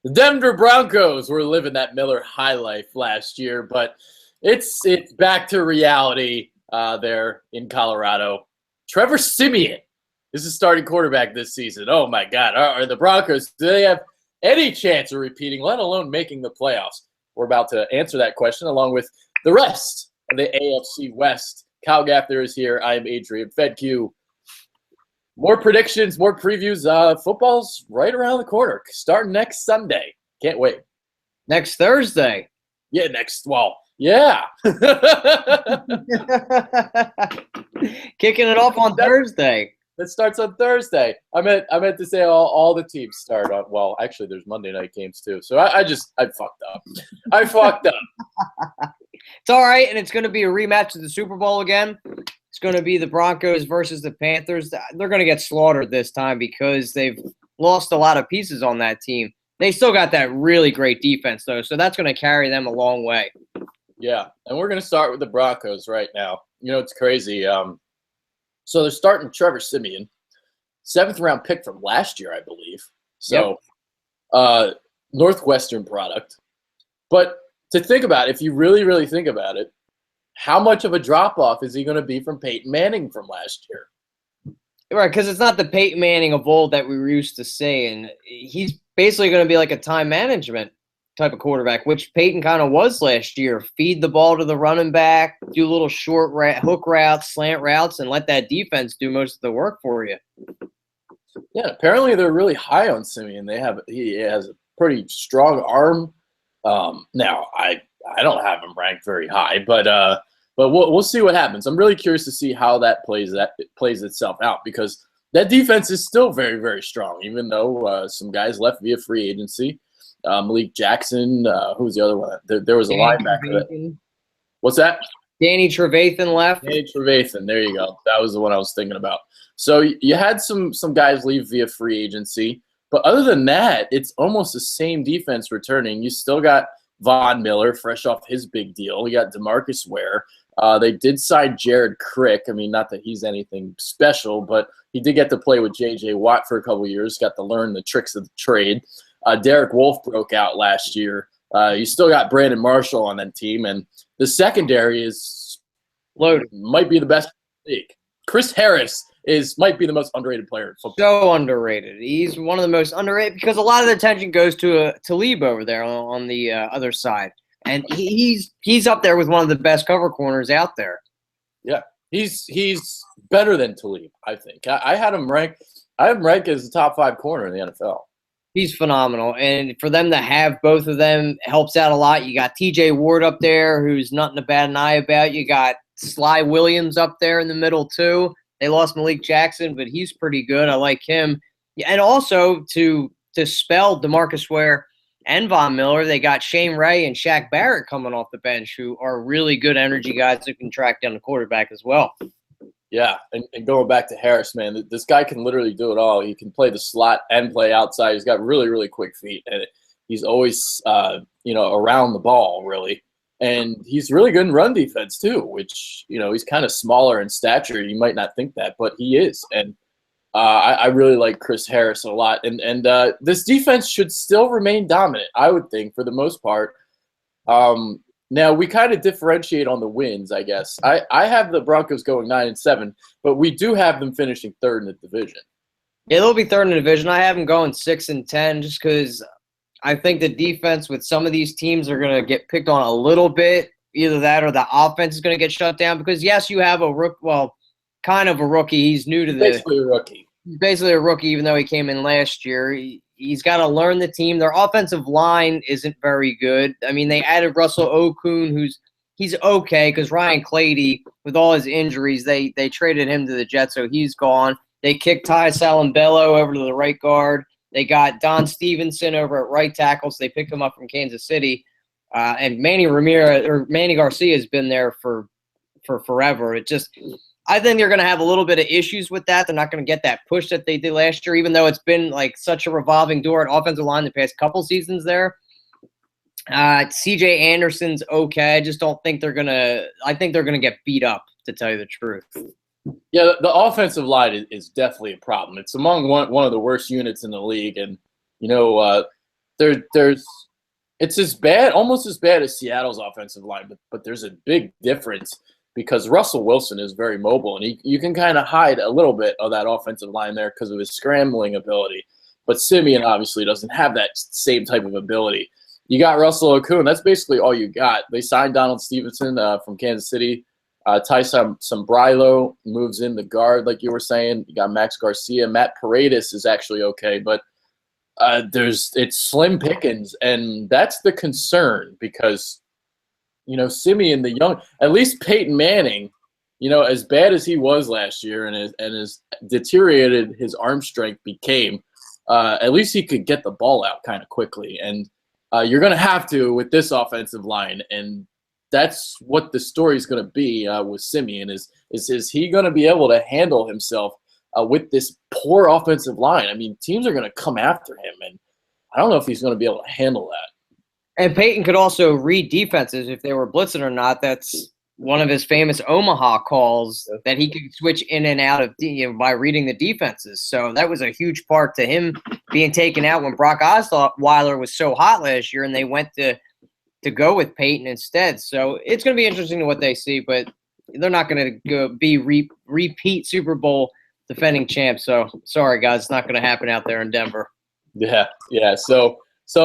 The Denver Broncos were living that Miller high life last year, but it's back to reality there in Colorado. Trevor Siemian is the starting quarterback this season. Oh, my God. Are the Broncos, do they have any chance of repeating, let alone making the playoffs? We're about to answer that question along with the rest of the AFC West. Kyle Gaffner is here. I'm Adrian Fedke. More predictions, more previews. Football's right around the corner, starting next Sunday. Can't wait. Next Thursday. Yeah, yeah. Kicking it off on Thursday. That starts on Thursday. I meant to say all the teams start on. Well, actually, there's Monday night games too. So I fucked up. I fucked up. It's all right, and it's going to be a rematch of the Super Bowl again. It's going to be the Broncos versus the Panthers. They're going to get slaughtered this time because they've lost a lot of pieces on that team. They still got that really great defense, though, so that's going to carry them a long way. Yeah, and we're going to start with the Broncos right now. You know, it's crazy. So they're starting Trevor Siemian, 7th-round pick from last year, I believe. So Northwestern product. But to think about it, if you really, really think about it, how much of a drop-off is he going to be from Peyton Manning from last year? Right, because it's not the Peyton Manning of old that we were used to seeing. He's basically going to be like a time management type of quarterback, which Peyton kind of was last year. Feed the ball to the running back, do little short hook routes, slant routes, and let that defense do most of the work for you. Yeah, apparently they're really high on Siemian. He has a pretty strong arm. Now I don't have him ranked very high, but we'll see what happens. I'm really curious to see how that plays itself out, because that defense is still very, very strong, even though some guys left via free agency. Malik Jackson, who's the other one? There was a linebacker. What's that? Danny Trevathan left. Danny Trevathan, there you go. That was the one I was thinking about. So you had some guys leave via free agency, but other than that, it's almost the same defense returning. You still got Von Miller, fresh off his big deal. You got DeMarcus Ware. They did sign Jared Crick. I mean, not that he's anything special, but he did get to play with J.J. Watt for a couple of years, got to learn the tricks of the trade. Derek Wolfe broke out last year. You still got Brandon Marshall on that team, and the secondary is loaded. Might be the best in the league. Chris Harris might be the most underrated player in football. So underrated. He's one of the most underrated because a lot of the attention goes to Talib over there on the other side, and he's up there with one of the best cover corners out there. Yeah, he's better than Talib, I think. I had him ranked. I have him ranked as a top 5 corner in the NFL. He's phenomenal, and for them to have both of them helps out a lot. You got T.J. Ward up there, who's nothing to bat an eye about. You got Sly Williams up there in the middle too. They lost Malik Jackson, but he's pretty good. I like him. And also to spell DeMarcus Ware and Von Miller, they got Shane Ray and Shaq Barrett coming off the bench, who are really good energy guys who can track down the quarterback as well. Yeah, and going back to Harris, man, this guy can literally do it all. He can play the slot and play outside. He's got really, really quick feet, and he's always, around the ball, really. And he's really good in run defense too, which, he's kind of smaller in stature. You might not think that, but he is. And I really like Chris Harris a lot. And this defense should still remain dominant, I would think, for the most part. Now, we kind of differentiate on the wins, I guess. I have the Broncos going 9-7, but we do have them finishing 3rd in the division. Yeah, they'll be 3rd in the division. I have them going 6-10 just because I think the defense with some of these teams are going to get picked on a little bit. Either that or the offense is going to get shut down because, yes, you have kind of a rookie. He's new to the – Basically a rookie. He's basically a rookie even though he came in last year. He's got to learn the team. Their offensive line isn't very good. I mean, they added Russell Okung, he's okay because Ryan Clady, with all his injuries, they traded him to the Jets, so he's gone. They kicked Ty Salambello over to the right guard. They got Don Stevenson over at right tackle, so they picked him up from Kansas City. And Manny Garcia has been there for forever. I think they're going to have a little bit of issues with that. They're not going to get that push that they did last year, even though it's been like such a revolving door at offensive line the past couple seasons there. C.J. Anderson's okay. I just don't think they're going to – I think they're going to get beat up, to tell you the truth. Yeah, the offensive line is definitely a problem. It's among one of the worst units in the league. And, there's it's as bad, almost as bad as Seattle's offensive line, but there's a big difference because Russell Wilson is very mobile, and you can kind of hide a little bit of that offensive line there because of his scrambling ability. But Simeon obviously doesn't have that same type of ability. You got Russell Okung. That's basically all you got. They signed Donald Stevenson from Kansas City. Ty Sombrilo moves in the guard, like you were saying. You got Max Garcia. Matt Paredes is actually okay, but it's slim pickings, and that's the concern because, Simeon, the young, at least Peyton Manning, as bad as he was last year and as deteriorated his arm strength became, at least he could get the ball out kind of quickly. And you're going to have to with this offensive line, and that's what the story is going to be with Simeon is he going to be able to handle himself with this poor offensive line? I mean, teams are going to come after him, and I don't know if he's going to be able to handle that. And Peyton could also read defenses if they were blitzing or not. That's one of his famous Omaha calls, that he could switch in and out of by reading the defenses. So that was a huge part to him being taken out when Brock Osweiler was so hot last year, and they went to go with Peyton instead. So it's going to be interesting to what they see, but they're not going to be repeat Super Bowl defending champs. So sorry, guys, it's not going to happen out there in Denver. Yeah. So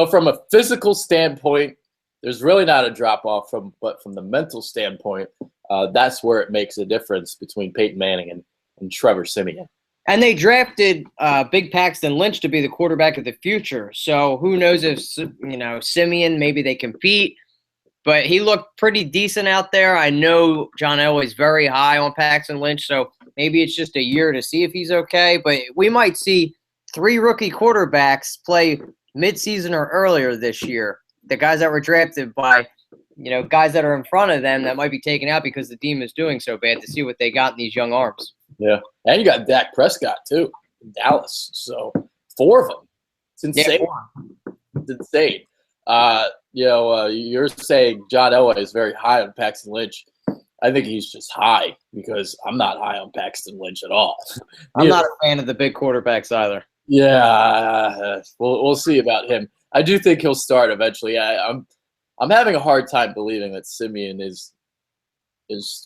from a physical standpoint, there's really not a drop off but from the mental standpoint, that's where it makes a difference between Peyton Manning and Trevor Siemian. And they drafted Big Paxton Lynch to be the quarterback of the future. So who knows if Siemian, maybe they compete, but he looked pretty decent out there. I know John Elway's very high on Paxton Lynch, so maybe it's just a year to see if he's okay. But we might see 3 rookie quarterbacks play midseason or earlier this year. The guys that were drafted by, guys that are in front of them that might be taken out because the team is doing so bad, to see what they got in these young arms. Yeah. And you got Dak Prescott, too, in Dallas. So 4 of them. It's insane. Yeah, it's insane. You're saying John Elway is very high on Paxton Lynch. I think he's just high because I'm not high on Paxton Lynch at all. I'm not a fan of the big quarterbacks either. Yeah, we'll see about him. I do think he'll start eventually. I'm having a hard time believing that Siemian is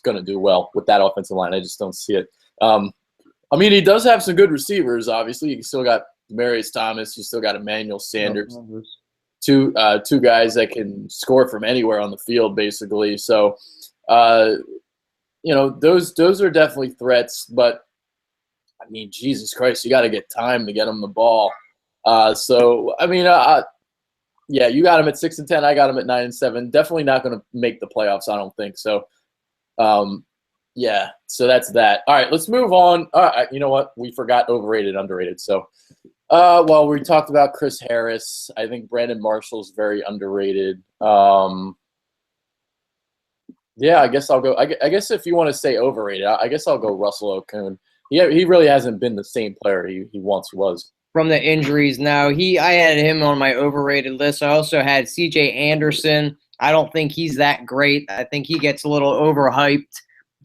going to do well with that offensive line. I just don't see it. He does have some good receivers. Obviously, you still got Demaryius Thomas. You still got Emmanuel Sanders. Two guys that can score from anywhere on the field, basically. So, those are definitely threats. But I mean, Jesus Christ, you got to get time to get them the ball. Yeah, you got him at 6-10. I got him at 9-7. Definitely not going to make the playoffs, I don't think. So, yeah. So that's that. All right, let's move on. You know what? We forgot overrated, underrated. So, we talked about Chris Harris. I think Brandon Marshall's very underrated. Yeah, I guess I'll go. I guess if you want to say overrated, I guess I'll go Russell Okung. He really hasn't been the same player he once was. From the injuries now, I had him on my overrated list. I also had C.J. Anderson. I don't think he's that great. I think he gets a little overhyped.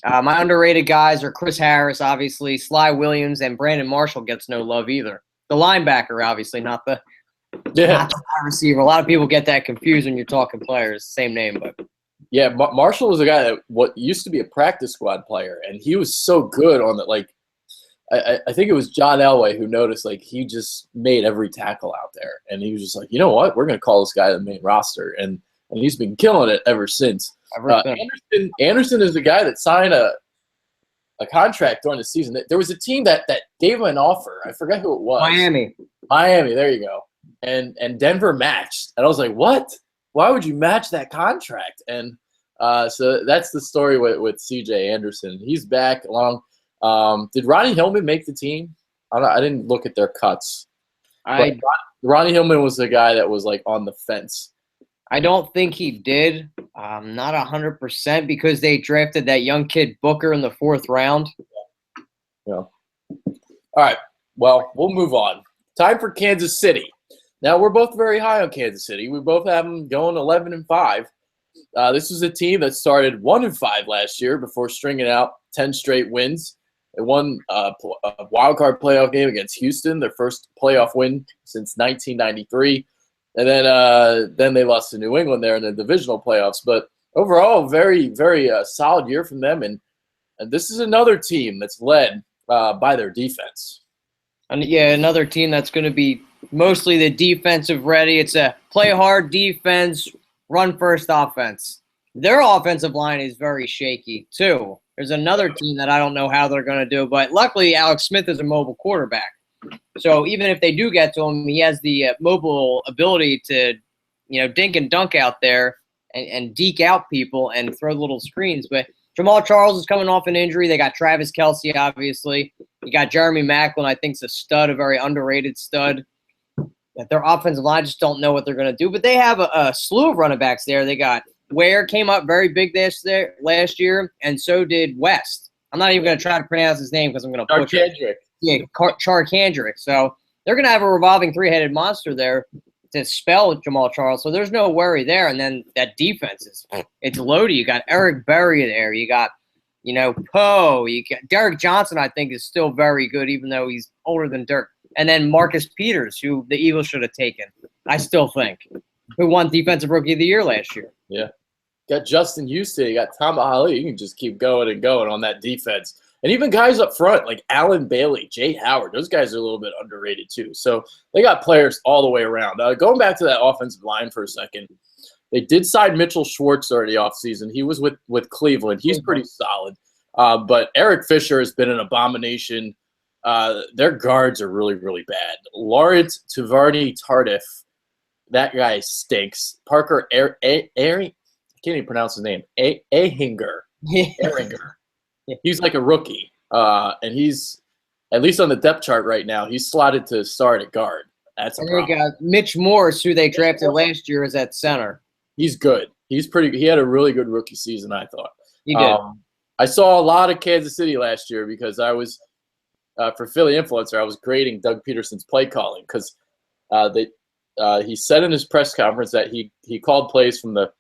My underrated guys are Chris Harris, obviously, Sly Williams, and Brandon Marshall gets no love either. The linebacker, obviously, not the wide receiver. A lot of people get that confused when you're talking players. Same name, but yeah, Marshall was a guy that used to be a practice squad player, and he was so good on that. I think it was John Elway who noticed he just made every tackle out there, and he was just like, you know what, we're going to call this guy the main roster, and he's been killing it ever since. Anderson is the guy that signed a contract during the season. There was a team that gave him an offer. I forgot who it was. Miami. There you go. And Denver matched, and I was like, what? Why would you match that contract? And so that's the story with C.J. Anderson. He's back along. Did Ronnie Hillman make the team? I didn't look at their cuts. Ronnie Hillman was the guy that was on the fence. I don't think he did. Not 100% because they drafted that young kid Booker in the 4th round. Yeah. All right. Well, we'll move on. Time for Kansas City. Now, we're both very high on Kansas City. We both have them going 11-5. This was a team that started 1-5 last year before stringing out 10 straight wins. They won a wild card playoff game against Houston, their first playoff win since 1993. And then they lost to New England there in the divisional playoffs. But overall, very, very solid year from them. And this is another team that's led by their defense. And yeah, another team that's going to be mostly the defensive ready. It's a play hard defense, run first offense. Their offensive line is very shaky too. There's another team that I don't know how they're going to do, but luckily Alex Smith is a mobile quarterback. So even if they do get to him, he has the mobile ability to, dink and dunk out there and deke out people and throw little screens. But Jamal Charles is coming off an injury. They got Travis Kelce, obviously. You got Jeremy Maclin, I think, is a stud, a very underrated stud. Their offensive line just don't know what they're going to do. But they have a slew of running backs there. They got Ware came up very big last year, and so did West. I'm not even going to try to pronounce his name because I'm going to butcher it. Yeah, Charkandrick. So they're going to have a revolving three-headed monster there to spell Jamal Charles. So there's no worry there. And then that defense it's loaded. You got Eric Berry there. You got, Poe. You got Derek Johnson, I think, is still very good, even though he's older than Dirk. And then Marcus Peters, who the Eagles should have taken, I still think, who won Defensive Rookie of the Year last year. Yeah. Got Justin Houston. You got Tom Ali. You can just keep going and going on that defense. And even guys up front like Alan Bailey, Jay Howard, those guys are a little bit underrated too. So they got players all the way around. Going back to that offensive line for a second, they did sign Mitchell Schwartzer in the offseason. He was with Cleveland. He's pretty solid. But Eric Fisher has been an abomination. Their guards are really, really bad. Lawrence Tavarni Tardif, that guy stinks. Parker I can't even pronounce his name. Ahinger. Ehringer. He's like a rookie, and he's, at least on the depth chart right now, he's slotted to start at guard. That's a problem. They got Mitch Morse, who they drafted last year, is at center. He's good. He had a really good rookie season, I thought. He did. I saw a lot of Kansas City last year because I was, for Philly Influencer, I was grading Doug Peterson's play calling because he said in his press conference that he called plays from the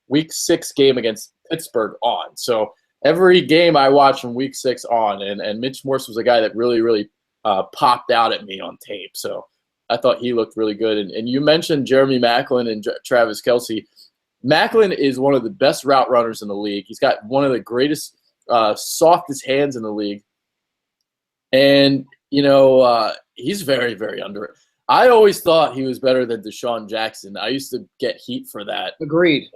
Week 6 game against Pittsburgh on. So every game I watched from Week 6 on, and Mitch Morse was a guy that really, really popped out at me on tape. So I thought he looked really good. And you mentioned Jeremy Maclin and Travis Kelce. Maclin is one of the best route runners in the league. He's got one of the greatest, softest hands in the league. And, he's very, very underrated. I always thought he was better than Deshaun Jackson. I used to get heat for that. Agreed.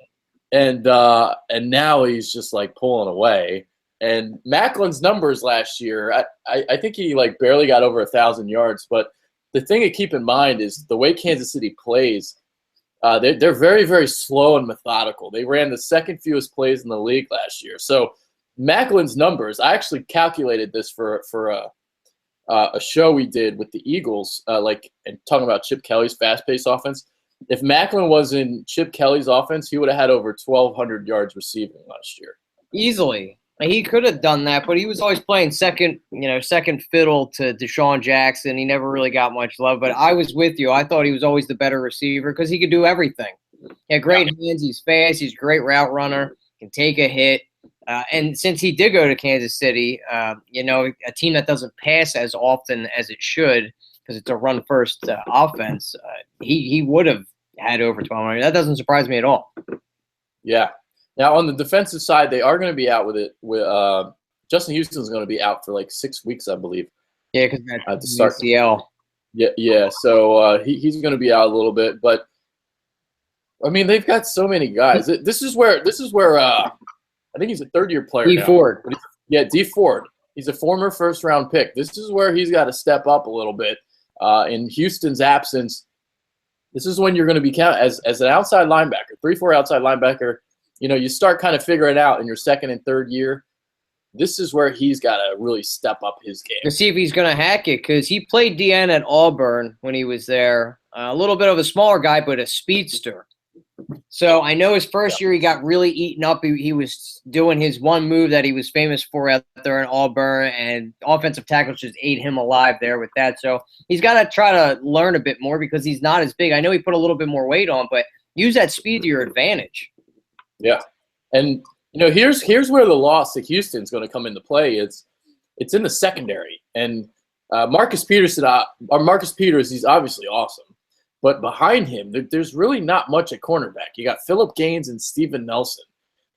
And now he's just like pulling away. And Macklin's numbers last year, I think he like barely got over 1,000 yards. But the thing to keep in mind is the way Kansas City plays. They're very, very slow and methodical. They ran the second fewest plays in the league last year. So Macklin's numbers, I actually calculated this for a show we did with the Eagles, and talking about Chip Kelly's fast-paced offense. If Maclin was in Chip Kelly's offense, he would have had over 1,200 yards receiving last year. Easily. He could have done that, but he was always playing second fiddle to Deshaun Jackson. He never really got much love, but I was with you. I thought he was always the better receiver because he could do everything. He had great hands. He's fast. He's a great route runner. Can take a hit. And since he did go to Kansas City, a team that doesn't pass as often as it should because it's a run-first offense, he would have had over 1,200. That doesn't surprise me at all. Yeah. Now, on the defensive side, they are going to be out with it. Justin Houston's going to be out for like 6 weeks, I believe. Yeah, because that's ACL. Yeah. So he's going to be out a little bit, but I mean, they've got so many guys. This is where I think he's a third-year player. D Ford. Yeah, D Ford. He's a former first-round pick. This is where he's got to step up a little bit. In Houston's absence, this is when you're going to be counted as an outside linebacker, 3-4 outside linebacker. You start kind of figuring it out in your second and third year. This is where he's got to really step up his game. To see if he's going to hack it because he played DN at Auburn when he was there. A little bit of a smaller guy, but a speedster. So I know his first year he got really eaten up. He was doing his one move that he was famous for out there in Auburn, and offensive tackles just ate him alive there with that. So he's got to try to learn a bit more because he's not as big. I know he put a little bit more weight on, but use that speed to your advantage. Yeah. And, here's where the loss to Houston is going to come into play. It's in the secondary. And Marcus Peters, he's obviously awesome. But behind him, there's really not much at cornerback. You got Phillip Gaines and Steven Nelson.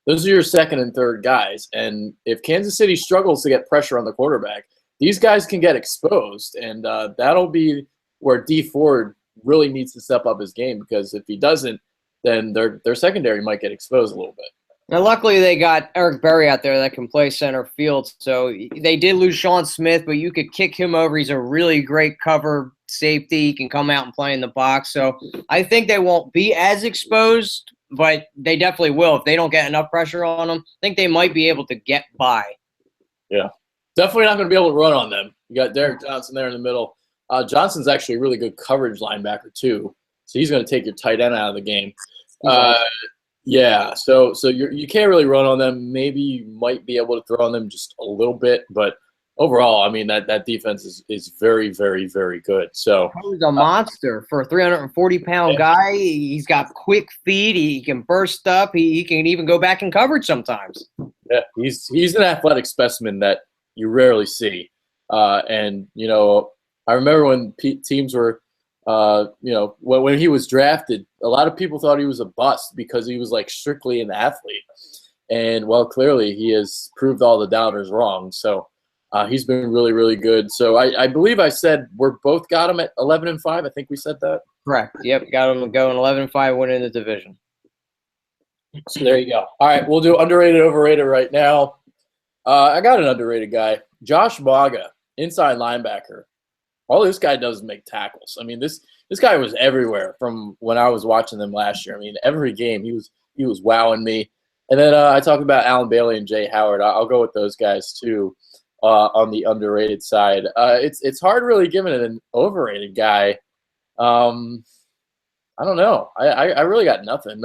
Those are your second and third guys. And if Kansas City struggles to get pressure on the quarterback, these guys can get exposed. And that'll be where D Ford really needs to step up his game, because if he doesn't, then their secondary might get exposed a little bit. Now, luckily, they got Eric Berry out there that can play center field. So they did lose Sean Smith, but you could kick him over. He's a really great cover safety. He can come out and play in the box. So I think they won't be as exposed, but they definitely will. If they don't get enough pressure on them, I think they might be able to get by. Yeah, definitely not going to be able to run on them. You got Derek Johnson there in the middle. Johnson's actually a really good coverage linebacker too, so he's going to take your tight end out of the game. Yeah, so you can't really run on them. Maybe you might be able to throw on them just a little bit, but overall, I mean, that defense is very, very, very good. So he's a monster for a 340-pound guy. He's got quick feet. He can burst up. He can even go back in coverage sometimes. Yeah, he's an athletic specimen that you rarely see. And you know, I remember when teams were. When he was drafted, a lot of people thought he was a bust because he was like strictly an athlete. And well, clearly he has proved all the doubters wrong. So he's been really, really good. So I believe I said we're both got him at 11-5. I think we said that. Correct. Yep. Got him going 11-5, winning the division. So there you go. All right. We'll do underrated, overrated right now. I got an underrated guy, Josh Maga, inside linebacker. All this guy does is make tackles. I mean, this guy was everywhere from when I was watching them last year. I mean, every game he was wowing me. And then I talked about Alan Bailey and Jay Howard. I'll go with those guys too on the underrated side. It's hard really giving it an overrated guy. I don't know. I really got nothing.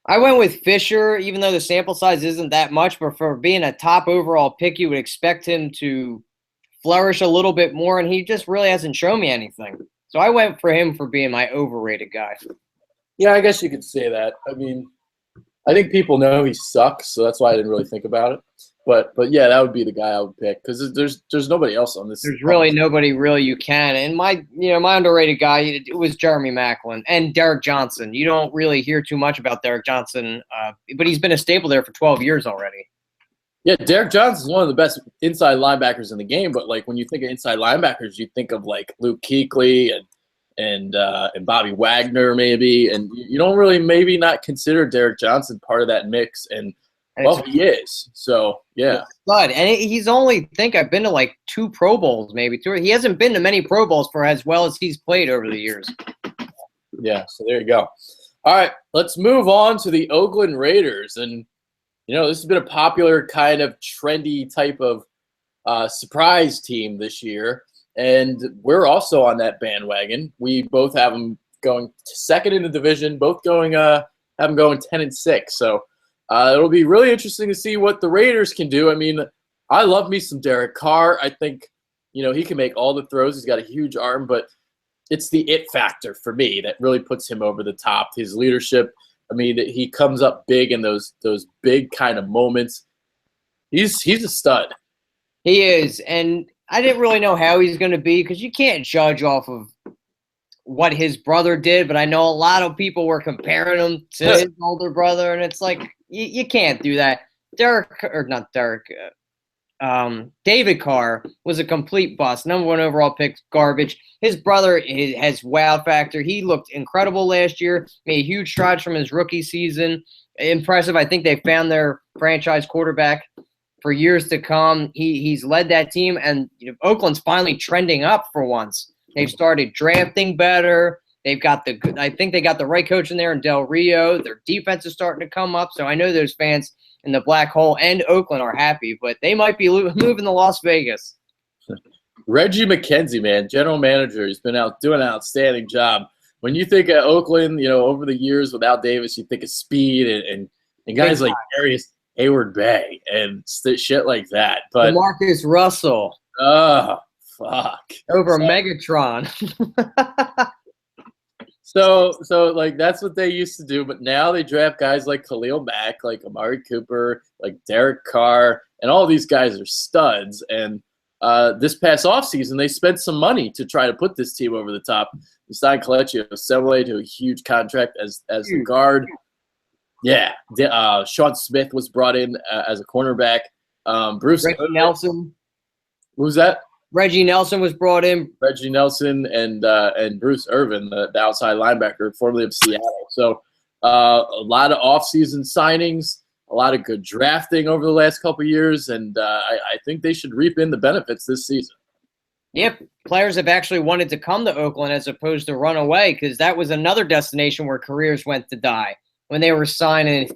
I went with Fisher, even though the sample size isn't that much, but for being a top overall pick, you would expect him to flourish a little bit more, and he just really hasn't shown me anything. So I went for him for being my overrated guy. Yeah, I guess you could say that. I mean, I think people know he sucks, so that's why I didn't really think about it. But yeah, that would be the guy I would pick, because there's nobody else on this. There's really nobody really you can. And my underrated guy, it was Jeremy Maclin and Derek Johnson. You don't really hear too much about Derek Johnson, but he's been a staple there for 12 years already. Yeah, Derek Johnson is one of the best inside linebackers in the game. But like when you think of inside linebackers, you think of like Luke Kuechly and Bobby Wagner maybe, and you don't really maybe not consider Derek Johnson part of that mix. And well, he is. So yeah, but he's only I've been to like 2 Pro Bowls, maybe 2. He hasn't been to many Pro Bowls for as well as he's played over the years. Yeah, so there you go. All right, let's move on to the Oakland Raiders. And you know, this has been a popular kind of trendy type of surprise team this year, and we're also on that bandwagon. We both have them going second in the division, both going have them going 10-6. So it'll be really interesting to see what the Raiders can do. I mean, I love me some Derek Carr. I think, you know, he can make all the throws. He's got a huge arm, but it's the it factor for me that really puts him over the top. His leadership. I mean, he comes up big in those big kind of moments. He's a stud. He is, and I didn't really know how he's going to be because you can't judge off of what his brother did, but I know a lot of people were comparing him to his older brother, and it's like you can't do that. David Carr was a complete bust. Number 1 overall pick, garbage. His brother has wow factor. He looked incredible last year, made huge strides from his rookie season. Impressive. I think they found their franchise quarterback for years to come. He's led that team, and Oakland's finally trending up for once. They've started drafting better. I think they got the right coach in there in Del Rio. Their defense is starting to come up. So I know those fans in the Black Hole and Oakland are happy, but they might be moving to Las Vegas. Reggie McKenzie, man, general manager, he's been out doing an outstanding job. When you think of Oakland, over the years without Davis, you think of speed and guys like Darius Hayward-Bay and shit like that. But Marcus Russell. Oh, fuck. Over Megatron. So like that's what they used to do, but now they draft guys like Khalil Mack, like Amari Cooper, like Derek Carr, and all these guys are studs. And this past offseason, they spent some money to try to put this team over the top. They signed Kelechi Osemele to a huge contract as the guard. Yeah, Sean Smith was brought in as a cornerback. Reggie Nelson. Who's that? Reggie Nelson was brought in. Reggie Nelson and Bruce Irvin, the outside linebacker, formerly of Seattle. So a lot of offseason signings, a lot of good drafting over the last couple of years, and I think they should reap in the benefits this season. Yep, players have actually wanted to come to Oakland as opposed to run away, because that was another destination where careers went to die when they were signing,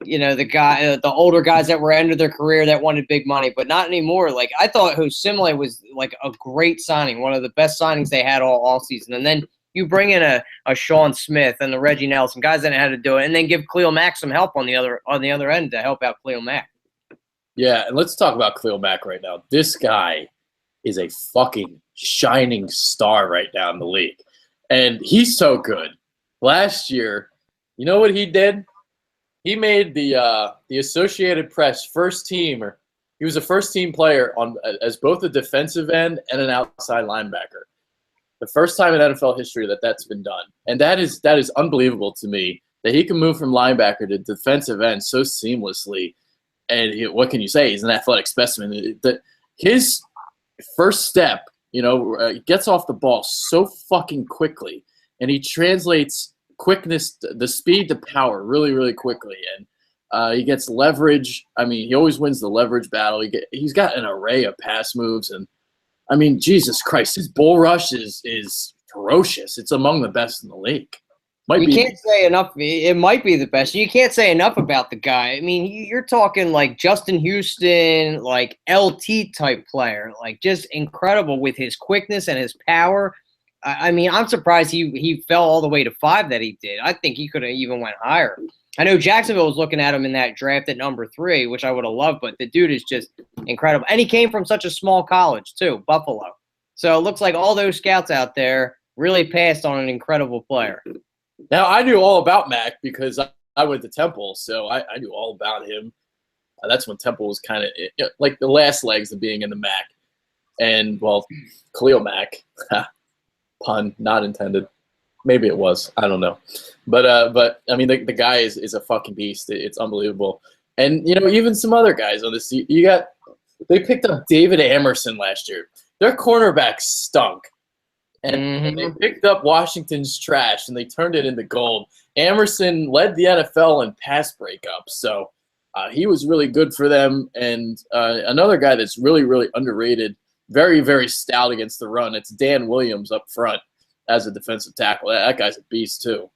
the older guys that were ending their career that wanted big money, but not anymore. Like, I thought Osemele was like a great signing, one of the best signings they had all season. And then you bring in a Sean Smith and the Reggie Nelson, guys that know how to do it, and then give Khalil Mack some help on the other end to help out Khalil Mack. Yeah, and let's talk about Khalil Mack right now. This guy is a fucking shining star right now in the league. And he's so good. Last year, you know what he did? He made the Associated Press first team, or he was a first-team player as both a defensive end and an outside linebacker. The first time in NFL history that's been done. And that is unbelievable to me, that he can move from linebacker to defensive end so seamlessly. And what can you say? He's an athletic specimen. His first step, gets off the ball so fucking quickly, and he translates quickness, the speed to power really, really quickly. And he gets leverage. I mean, he always wins the leverage battle. He's got an array of pass moves. And, I mean, Jesus Christ, his bull rush is ferocious. It's among the best in the league. Can't say enough. It might be the best. You can't say enough about the guy. I mean, you're talking like Justin Houston, like LT type player, like just incredible with his quickness and his power. I mean, I'm surprised he fell all the way to 5 that he did. I think he could have even went higher. I know Jacksonville was looking at him in that draft at number 3, which I would have loved, but the dude is just incredible. And he came from such a small college too, Buffalo. So it looks like all those scouts out there really passed on an incredible player. Now, I knew all about Mac because I went to Temple, so I knew all about him. That's when Temple was kind of like the last legs of being in the Mac. And, well, Khalil Mack, pun not intended. Maybe it was. I don't know. But I mean, the guy is a fucking beast. It's unbelievable. And, even some other guys on this, they picked up David Amerson last year. Their cornerback stunk. And they picked up Washington's trash, and they turned it into gold. Amerson led the NFL in pass breakups, so he was really good for them. And another guy that's really, really underrated, very, very stout against the run, it's Dan Williams up front as a defensive tackle. That guy's a beast too.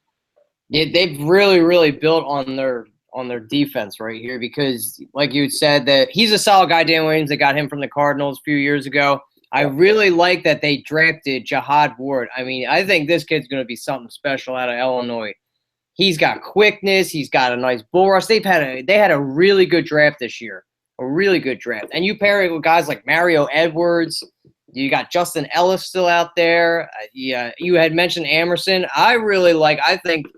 Yeah, they've really, really built on their defense right here because, like you said, that he's a solid guy, Dan Williams. They got him from the Cardinals a few years ago. I really like that they drafted Jihad Ward. I mean, I think this kid's going to be something special out of Illinois. He's got quickness. He's got a nice bull rush. They had a really good draft this year, a really good draft. And you pair it with guys like Mario Edwards. You got Justin Ellis still out there. You had mentioned Amerson. I think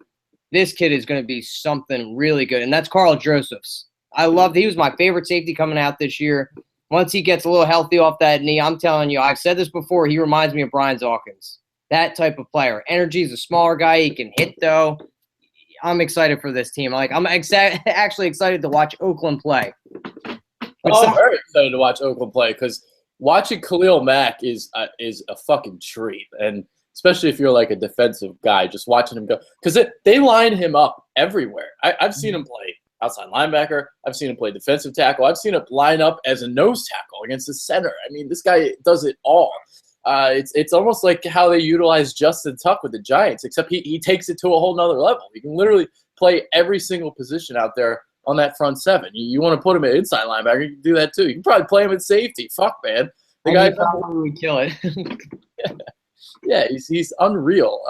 this kid is going to be something really good, and that's Carl Josephs. He was my favorite safety coming out this year. Once he gets a little healthy off that knee, I'm telling you, I've said this before, he reminds me of Brian Dawkins. That type of player. Energy is a smaller guy. He can hit, though. I'm excited for this team. I'm actually excited to watch Oakland play. I'm very excited to watch Oakland play because watching Khalil Mack is a fucking treat. And especially if you're like a defensive guy, just watching him go. Because they line him up everywhere. I've seen him play outside linebacker. I've seen him play defensive tackle. I've seen him line up as a nose tackle against the center. I mean, this guy does it all. It's almost like how they utilize Justin Tuck with the Giants, except he takes it to a whole nother level. He can literally play every single position out there on that front 7. You want to put him at inside linebacker, you can do that too. You can probably play him at safety. Fuck, man. The guy probably would kill it. Yeah, he's unreal.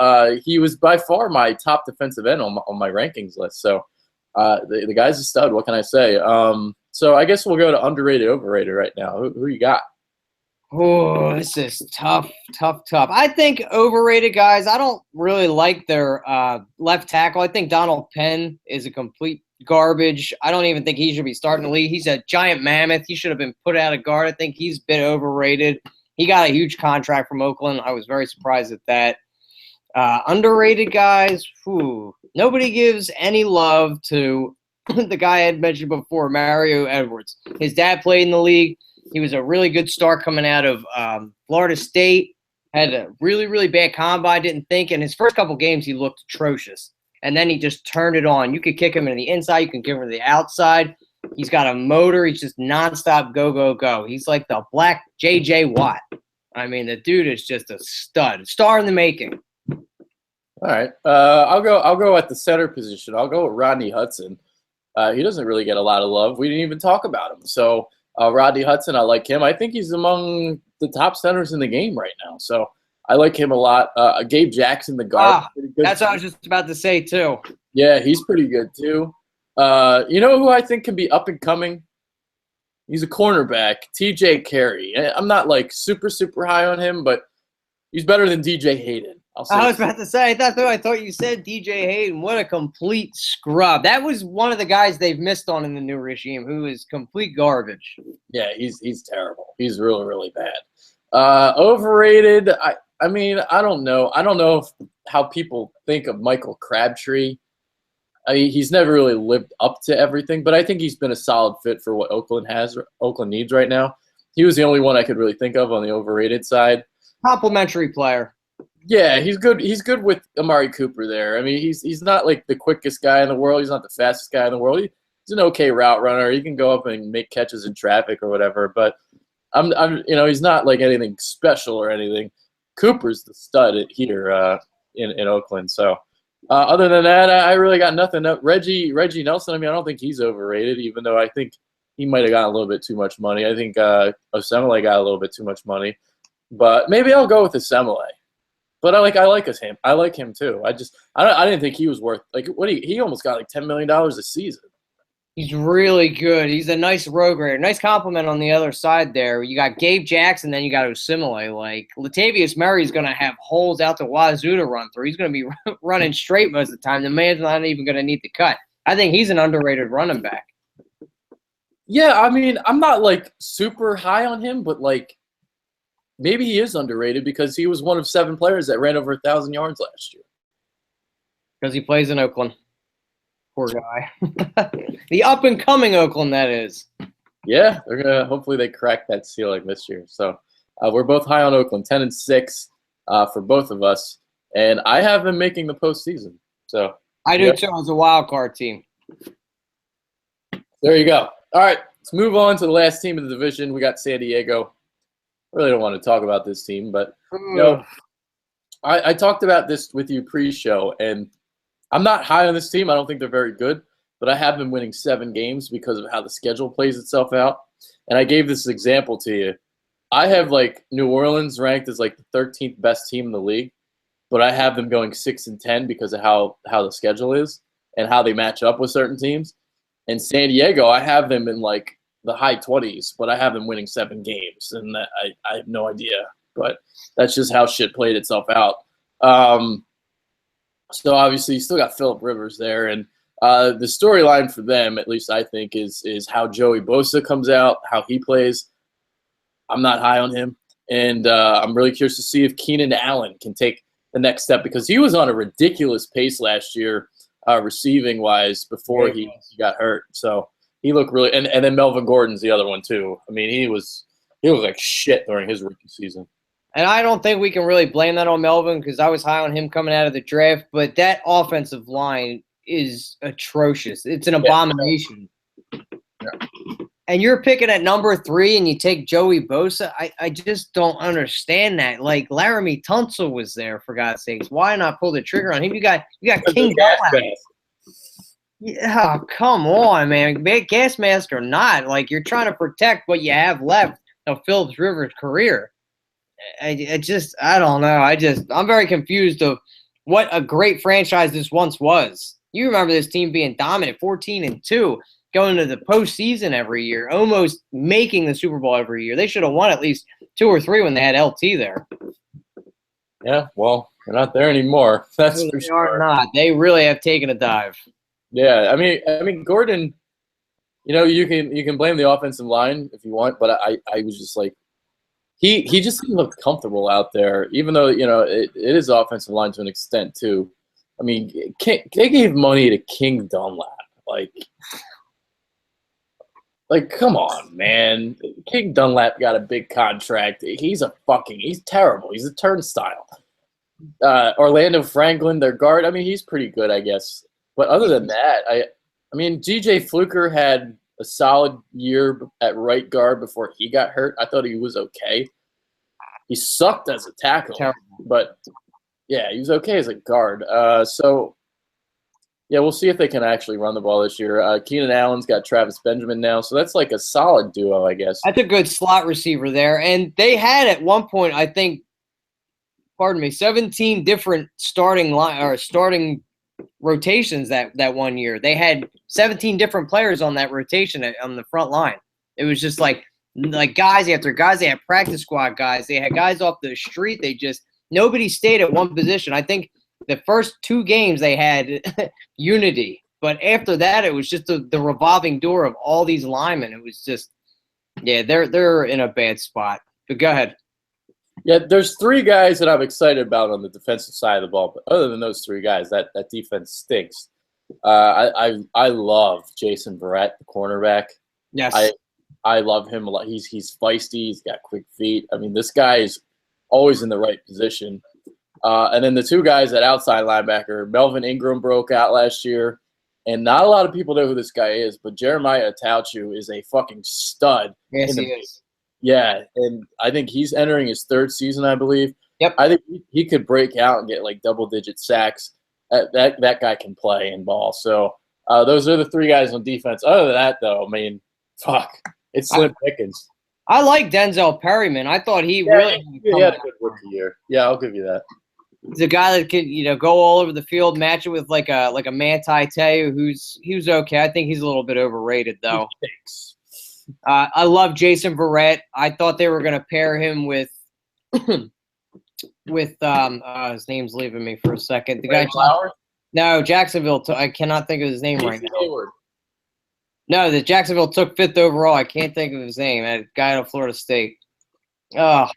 He was by far my top defensive end on my rankings list. So the guy's a stud. What can I say? So I guess we'll go to underrated, overrated right now. Who you got? Oh, this is tough, tough, tough. I think overrated guys. I don't really like their left tackle. I think Donald Penn is a complete garbage. I don't even think he should be starting the league. He's a giant mammoth. He should have been put out of guard. I think he's a bit overrated. He got a huge contract from Oakland. I was very surprised at that. Underrated guys. Whew. Nobody gives any love to the guy I had mentioned before, Mario Edwards. His dad played in the league. He was a really good star coming out of Florida State. Had a really, really bad combine, didn't think. And his first couple games, he looked atrocious. And then he just turned it on. You could kick him into the inside. You can kick him to the outside. He's got a motor. He's just nonstop go, go, go. He's like the black J.J. Watt. I mean, the dude is just a stud. Star in the making. All right. I'll go at the center position. I'll go with Rodney Hudson. He doesn't really get a lot of love. We didn't even talk about him. So Rodney Hudson, I like him. I think he's among the top centers in the game right now. So I like him a lot. Gabe Jackson, the guard. That's what I was just about to say, too. Yeah, he's pretty good, too. You know who I think can be up and coming? He's a cornerback, T.J. Carey. I'm not, like, super, super high on him, but he's better than D.J. Hayden. I was about to say, I thought you said D.J. Hayden. What a complete scrub. That was one of the guys they've missed on in the new regime, who is complete garbage. Yeah, he's terrible. He's really, really bad. Overrated, I mean, I don't know. I don't know how people think of Michael Crabtree. I mean, he's never really lived up to everything, but I think he's been a solid fit for what Oakland needs right now. He was the only one I could really think of on the overrated side. Complimentary player. Yeah, he's good. He's good with Amari Cooper there. I mean, he's not like the quickest guy in the world. He's not the fastest guy in the world. He's an okay route runner. He can go up and make catches in traffic or whatever. But he's not like anything special or anything. Cooper's the stud here in Oakland. So other than that, I really got nothing. Reggie Nelson. I mean, I don't think he's overrated, even though I think he might have gotten a little bit too much money. I think Osemele got a little bit too much money. But maybe I'll go with Osemele. But I like him too. I didn't think he was worth he almost got like $10 million a season. He's really good. He's a nice road grader. Nice compliment on the other side there. You got Gabe Jackson, then you got Osemele. Like Latavius Murray's going to have holes out to wazoo to run through. He's going to be running straight most of the time. The man's not even going to need the cut. I think he's an underrated running back. Yeah, I mean, I'm not like super high on him, but like maybe he is underrated because he was one of 7 players that ran over 1,000 yards last year. Because he plays in Oakland. Poor guy. The up-and-coming Oakland, that is. Yeah, hopefully they crack that ceiling this year. So we're both high on Oakland, 10-6 for both of us. And I have them making the postseason. So I do too, as a wild card team. There you go. All right, let's move on to the last team of the division. We got San Diego. I really don't want to talk about this team, but I talked about this with you pre-show, and I'm not high on this team. I don't think they're very good, but I have been winning 7 games because of how the schedule plays itself out. And I gave this example to you. I have like New Orleans ranked as like the 13th best team in the league, but I have them going 6-10 because of how the schedule is and how they match up with certain teams. And San Diego, I have them in like the high 20s, but I have them winning 7 games, and I have no idea. But that's just how shit played itself out. So obviously you still got Phillip Rivers there, and the storyline for them, at least I think, is how Joey Bosa comes out, how he plays. I'm not high on him, and I'm really curious to see if Keenan Allen can take the next step because he was on a ridiculous pace last year, receiving-wise, before he got hurt. So he looked really – and then Melvin Gordon's the other one too. I mean, he was like shit during his rookie season. And I don't think we can really blame that on Melvin because I was high on him coming out of the draft. But that offensive line is atrocious. It's an abomination. Yeah. And you're picking at number 3 and you take Joey Bosa. I just don't understand that. Like Laramie Tunsil was there, for God's sakes. Why not pull the trigger on him? You got King Dallas. Yeah, come on, man. Gas mask or not, like you're trying to protect what you have left of Phillips Rivers' career. I don't know. I'm very confused of what a great franchise this once was. You remember this team being dominant, 14-2. going to the postseason every year, almost making the Super Bowl every year. They should have won at least 2 or 3 when they had LT there. Yeah, well, they're not there anymore. That's for sure. They are not. They really have taken a dive. Yeah, I mean, Gordon. You can blame the offensive line if you want, but I was just like, he just didn't look comfortable out there, even though it is offensive line to an extent too. I mean, they gave money to King Dunlap, like come on, man. King Dunlap got a big contract. He's terrible. He's a turnstile. Orlando Franklin, their guard. I mean, he's pretty good, I guess. But other than that, I mean, G.J. Fluker had a solid year at right guard before he got hurt. I thought he was okay. He sucked as a tackle, but yeah, he was okay as a guard. So yeah, we'll see if they can actually run the ball this year. Keenan Allen's got Travis Benjamin now, so that's like a solid duo, I guess. That's a good slot receiver there, and they had at one point, I think, 17 different starting rotations that 1 year. They had 17 different players on that rotation on the front line. It was just like guys after guys. They had practice squad guys. They had guys off the street. Nobody stayed at one position. I think the first 2 games they had unity, but after that it was just the revolving door of all these linemen. It was just, yeah, they're in a bad spot. But go ahead. Yeah, there's 3 guys that I'm excited about on the defensive side of the ball. But other than those 3 guys, that defense stinks. I love Jason Verrett, the cornerback. Yes, I love him a lot. He's feisty. He's got quick feet. I mean, this guy is always in the right position. And then the 2 guys at outside linebacker, Melvin Ingram broke out last year, and not a lot of people know who this guy is, but Jeremiah Atauchu is a fucking stud. yes, he is. Yeah, and I think he's entering his 3rd season, I believe. Yep. I think he could break out and get like double-digit sacks. That guy can play and ball. So those are the 3 guys on defense. Other than that, though, I mean, fuck, it's slim pickings. I like Denzel Perryman. I thought he really had a good rookie year. Yeah, I'll give you that. He's a guy that could, go all over the field, match it with like a Manti Te'o, who's okay. I think he's a little bit overrated though. I love Jason Verrett. I thought they were going to pair him with his name's leaving me for a second. The guy Flowers? No, Jacksonville. I cannot think of his name right now. Hayward. No, the Jacksonville took 5th overall. I can't think of his name. A guy out of Florida State. Oh,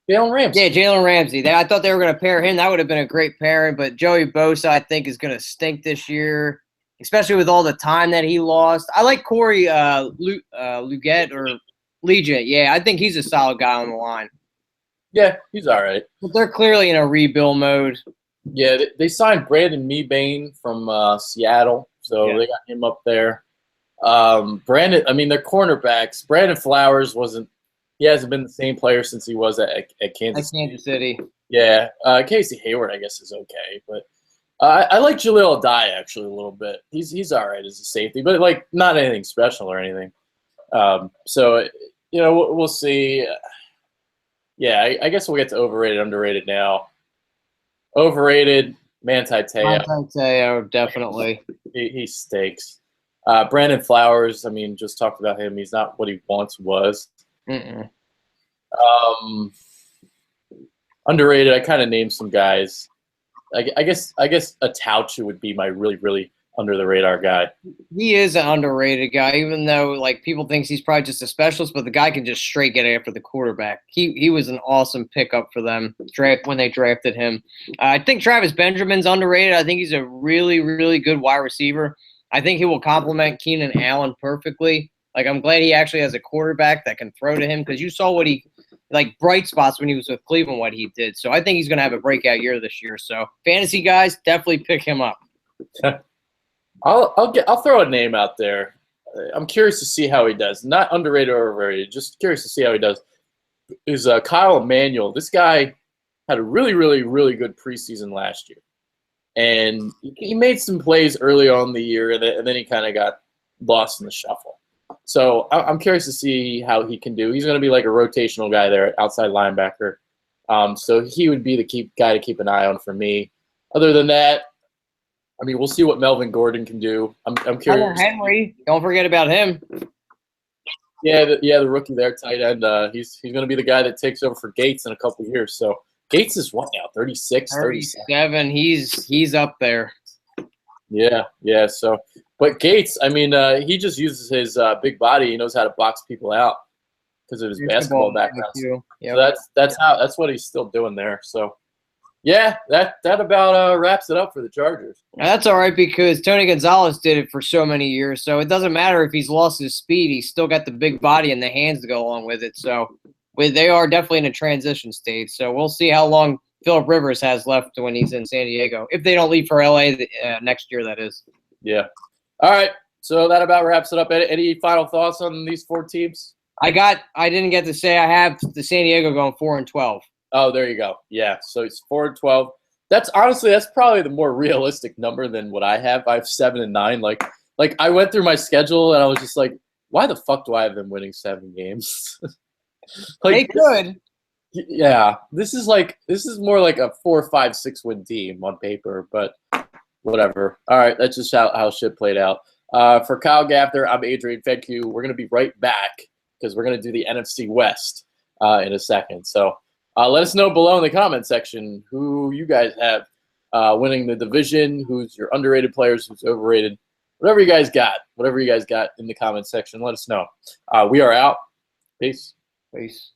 Jalen Ramsey. Yeah, Jalen Ramsey. I thought they were going to pair him. That would have been a great pairing. But Joey Bosa, I think, is going to stink this year, especially with all the time that he lost. I like Corey Liuget or Legion. Yeah, I think he's a solid guy on the line. Yeah, he's all right. But they're clearly in a rebuild mode. Yeah, they signed Brandon Mebane from Seattle, so they got him up there. Brandon, I mean, their cornerbacks. Brandon Flowers he hasn't been the same player since he was at Kansas City. Yeah, Casey Hayward, I guess, is okay, but I like Jaleel Addae actually a little bit. He's all right as a safety, but like not anything special or anything. So we'll see. Yeah, I guess we'll get to overrated, underrated now. Overrated, Manti Te'o. Manti Te'o, definitely. He stinks. Brandon Flowers, I mean, just talked about him. He's not what he once was. Underrated, I kind of named some guys. I guess Atauchu would be my really, really under the radar guy. He is an underrated guy, even though like people thinks he's probably just a specialist, but the guy can just straight get after the quarterback. He was an awesome pickup for them when they drafted him. I think Travis Benjamin's underrated. I think he's a really, really good wide receiver. I think he will complement Keenan Allen perfectly. Like, I'm glad he actually has a quarterback that can throw to him, because you saw what bright spots when he was with Cleveland, what he did. So I think he's going to have a breakout year this year. So fantasy guys, definitely pick him up. I'll throw a name out there. I'm curious to see how he does. Not underrated or overrated. Just curious to see how he does. Is Kyle Emanuel. This guy had a really, really, really good preseason last year, and he made some plays early on in the year, and then he kind of got lost in the shuffle. So I'm curious to see how he can do. He's going to be like a rotational guy there, outside linebacker. So he would be the guy to keep an eye on for me. Other than that, I mean, we'll see what Melvin Gordon can do. I'm Hunter curious. Henry, don't forget about him. Yeah, the rookie there, tight end. He's going to be the guy that takes over for Gates in a couple of years. So Gates is what now? 36, 37. He's up there. Yeah. So, but Gates, I mean, he just uses his big body. He knows how to box people out because of his basketball background. Yep. So that's what he's still doing there. So, yeah, that about wraps it up for the Chargers. That's all right because Tony Gonzalez did it for so many years. So it doesn't matter if he's lost his speed. He's still got the big body and the hands to go along with it. So they are definitely in a transition state. So we'll see how long Phillip Rivers has left when he's in San Diego. If they don't leave for LA next year, that is. Yeah. All right. So that about wraps it up. Any final thoughts on these 4 teams? I didn't get to say I have the San Diego going 4-12. Oh, there you go. Yeah. So it's 4-12. That's probably the more realistic number than what I have. I have 7-9. Like I went through my schedule and I was just like, why the fuck do I have them winning 7 games? They could. Yeah. This is more like a 4, 5, 6 win team on paper, but whatever. All right. That's just how shit played out. For Kyle Gaffner, I'm Adrian Fedke. We're going to be right back because we're going to do the NFC West in a second. So let us know below in the comment section who you guys have winning the division, who's your underrated players, who's overrated, whatever you guys got in the comment section. Let us know. We are out. Peace. Peace.